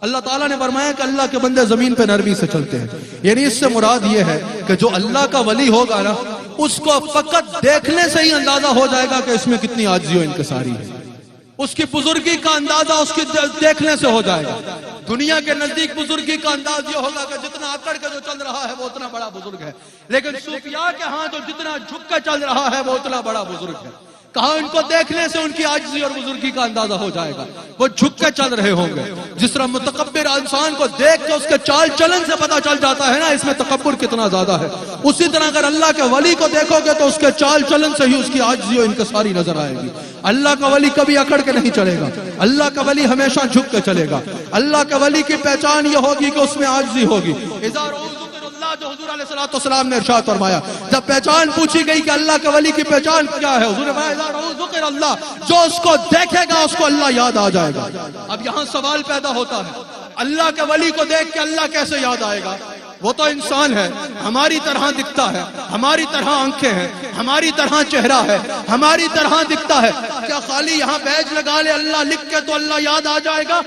اللہ تعالیٰ نے فرمایا کہ اللہ کے بندے زمین پہ نرمی سے چلتے ہیں، یعنی اس سے مراد یہ ہے کہ جو اللہ کا ولی ہوگا نا، اس کو فقط دیکھنے سے ہی اندازہ ہو جائے گا کہ اس میں کتنی عاجزی و انکساری ہے. اس کی بزرگی کا اندازہ اس کی دیکھنے سے ہو جائے گا. دنیا کے نزدیک بزرگی کا انداز یہ ہوگا کہ جتنا اکڑ کے جو چل رہا ہے وہ اتنا بڑا بزرگ ہے، لیکن صوفیاء کے ہاں جو جتنا جھک کے چل رہا ہے وہ اتنا بڑا بزرگ ہے. کہا ان کو دیکھنے سے ان کی عاجزی اور بزرگی کا اندازہ ہو جائے گا، وہ جھک کے چل رہے ہوں گے. جس طرح متکبر انسان کو دیکھ کے اس کے چال چلن سے پتہ چل جاتا ہے نا اس میں تکبر کتنا زیادہ ہے، اسی طرح اگر اللہ کے ولی کو دیکھو گے تو اس کے چال چلن سے ہی اس کی عاجزی و انکساری نظر آئے گی. اللہ کا ولی کبھی اکڑ کے نہیں چلے گا، اللہ کا ولی ہمیشہ جھک کے چلے گا. اللہ کے ولی کی پہچان یہ ہوگی کہ اس میں عاجزی ہوگی. جو حضور علیہ السلام نے ارشاد فرمایا، جب پہچان پوچھی گئی کہ اللہ کے ولی کی پہچان کیا ہے، حضور نے فرمایا اللہ، جو اس کو دیکھے گا اس کو اللہ یاد آ جائے گا. اب یہاں سوال پیدا ہوتا ہے، اللہ کے ولی کو دیکھ کے اللہ کیسے یاد آئے گا؟ وہ تو انسان ہے، ہماری طرح دکھتا ہے، ہماری طرح آنکھیں ہیں، ہماری طرح چہرہ ہے، ہماری طرح دکھتا ہے. کیا خالی یہاں بیج لگا لے اللہ لکھ کے تو اللہ یاد آ جائے گا؟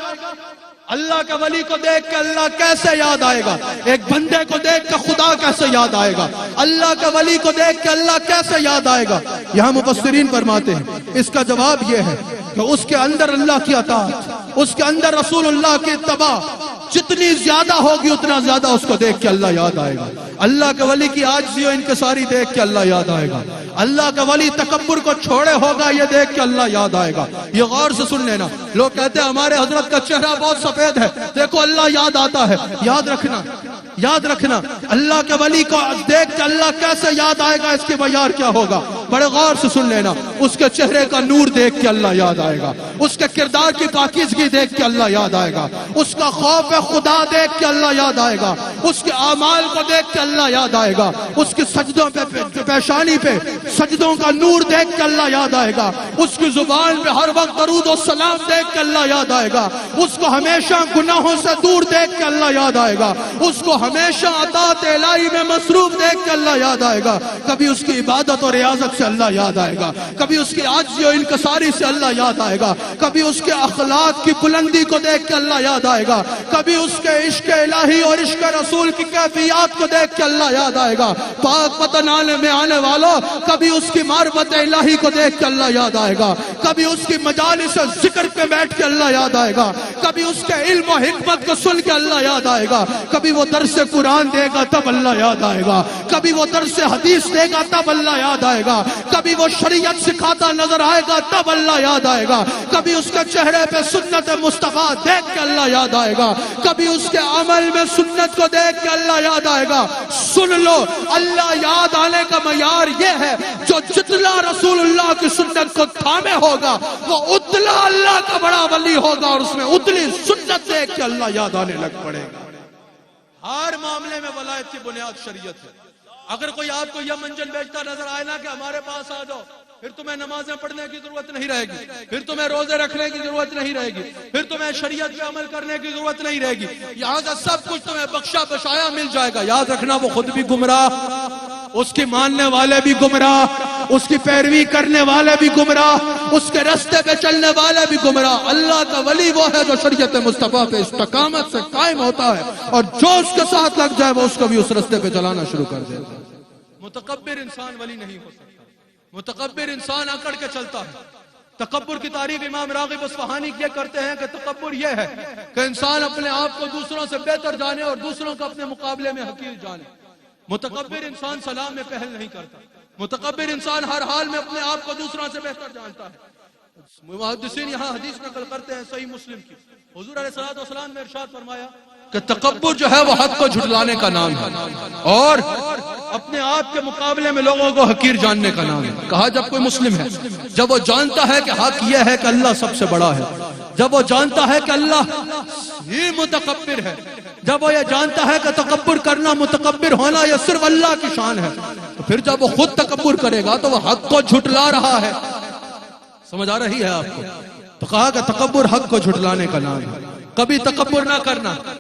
اللہ کے ولی کو دیکھ کے اللہ کیسے یاد آئے گا؟ ایک بندے کو دیکھ کے خدا کیسے یاد آئے گا؟ اللہ کے ولی کو دیکھ کے اللہ کیسے یاد آئے گا؟ یہاں مفسرین فرماتے ہیں اس کا جواب یہ ہے کہ اس کے اندر اللہ کی اطاعت، اس کے اندر رسول اللہ کی اتباع جتنی زیادہ ہوگی اتنا زیادہ اس کو دیکھ کے اللہ یاد آئے گا. اللہ کے ولی کی عاجزی و انکساری دیکھ کے اللہ یاد آئے گا. اللہ کا ولی تکبر کو چھوڑے ہوگا یہ دیکھ کے اللہ یاد آئے گا. یہ غور سے سن لینا. لوگ کہتے ہیں ہمارے حضرت کا چہرہ بہت سفید ہے، دیکھو اللہ یاد آتا ہے. یاد رکھنا، یاد رکھنا، اللہ کے ولی کو دیکھ کے اللہ کیسے یاد آئے گا اس کے معیار کیا ہوگا. بڑے غور سے سن لینا. اس کے چہرے کا نور دیکھ کے اللہ یاد آئے گا، اس کے کردار کی پاکیزگی دیکھ کے اللہ یاد آئے گا، اس کا خوف خدا دیکھ کے اللہ یاد آئے گا، اس کے اعمال کو دیکھ کے اللہ یاد آئے گا، اس کے سجدوں پہ پیشانی پہ سجدوں کا نور دیکھ کے اللہ یاد آئے گا، اس کی زبان پہ ہر وقت درود و سلام دیکھ کے اللہ یاد آئے گا، اس کو ہمیشہ گناہوں سے دور دیکھ کے اللہ یاد آئے گا، اس کو ہمیشہ اطاعت الہی میں مصروف دیکھ کے اللہ یاد آئے گا. کبھی اس کی عبادت اور ریاضت سے اللہ یاد آئے گا، کبھی اس کی عاجزی و انکساری سے اللہ یاد آئے گا، کبھی اس کے اخلاق کی بلندی کو دیکھ کے اللہ یاد آئے گا، کبھی اس کے عشق الہی اور عشق رسول کی کیفیات کو دیکھ کے اللہ یاد آئے گا. پاک وطن میں آنے والوں، کبھی اس کی معرفت الہی کو دیکھ کے اللہ یاد آئے گا، کبھی اس کی مجالس ذکر پہ بیٹھ کے اللہ یاد آئے گا، کبھی اس کے علم و حکمت کو سن کے اللہ یاد آئے گا، کبھی وہ درس قرآن دے گا تب اللہ یاد آئے گا، کبھی وہ درس حدیث دے گا تب اللہ یاد آئے گا، کبھی وہ شریعت سکھاتا نظر آئے گا تب اللہ یاد آئے گا، کبھی اس کے چہرے پہ سنت مصطفیٰ دیکھ کے اللہ یاد آئے گا، کبھی اس کے عمل میں سنت کو دیکھ کے اللہ یاد آئے گا. سن لو، اللہ یاد آنے کا معیار یہ ہے جو جتنا رسول اللہ کی سنت کو تھامے ہوگا وہ اتنا اللہ کا بڑا ولی ہوگا اور اس میں اتنی سنت دیکھ کے اللہ یاد آنے لگ پڑے گا. ہر معاملے میں ولایت کی بنیاد شریعت ہے. اگر کوئی آپ کو یہ منجل بیچتا نظر آئے نا کہ ہمارے پاس آ جاؤ، پھر تمہیں نمازیں پڑھنے کی ضرورت نہیں رہے گی، پھر تمہیں روزے رکھنے کی ضرورت نہیں رہے گی، پھر تمہیں شریعت پہ عمل کرنے کی ضرورت نہیں رہے گی، یہاں سے سب کچھ تمہیں بخشا بشایا مل جائے گا. یاد رکھنا وہ خود بھی گمراہ، اس کی ماننے والے بھی گمراہ، اس کی پیروی کرنے والے بھی گمراہ، اس کے رستے پہ چلنے والے بھی گمراہ. اللہ کا ولی وہ ہے جو شریعت مصطفیٰ پہ استقامت سے قائم ہوتا ہے اور جو اس کے ساتھ لگ جائے وہ اس کو بھی اس رستے پہ چلانا شروع کر دے. متکبر انسان ولی نہیں ہو سکتا. متکبر انسان اکڑ کے چلتا ہے. تکبر کی تعریف امام راغب اصفہانی یہ کرتے ہیں کہ تکبر یہ ہے کہ انسان اپنے آپ کو دوسروں سے بہتر جانے اور دوسروں کو اپنے مقابلے میں حقیر جانے. متکبر انسان سلام میں پہل نہیں کرتا. متکبر انسان ہر حال میں اپنے آپ کو دوسروں سے بہتر جانتا ہے. محدثین یہاں حدیث نقل کرتے ہیں صحیح مسلم کی. حضور علیہ السلام نے ارشاد فرمایا کہ تکبر جو ہے وہ حق کو جھٹلانے کا نام ہے اور اپنے آپ کے مقابلے میں لوگوں کو حقیر جاننے کا نام ہے. کہا جب کوئی مسلم ہے، جب وہ جانتا ہے کہ حق یہ ہے کہ اللہ سب سے بڑا ہے، جب وہ جانتا ہے کہ اللہ ہی متکبر ہے، جب وہ یہ جانتا ہے کہ تکبر کرنا، متکبر ہونا یہ صرف اللہ کی شان ہے، تو پھر جب وہ خود تکبر کرے گا تو وہ حق کو جھٹلا رہا ہے. سمجھ آ رہی ہے آپ کو؟ تو کہا کہ تکبر حق کو جھٹلانے کا نام ہے. کبھی تکبر نہ کرنا.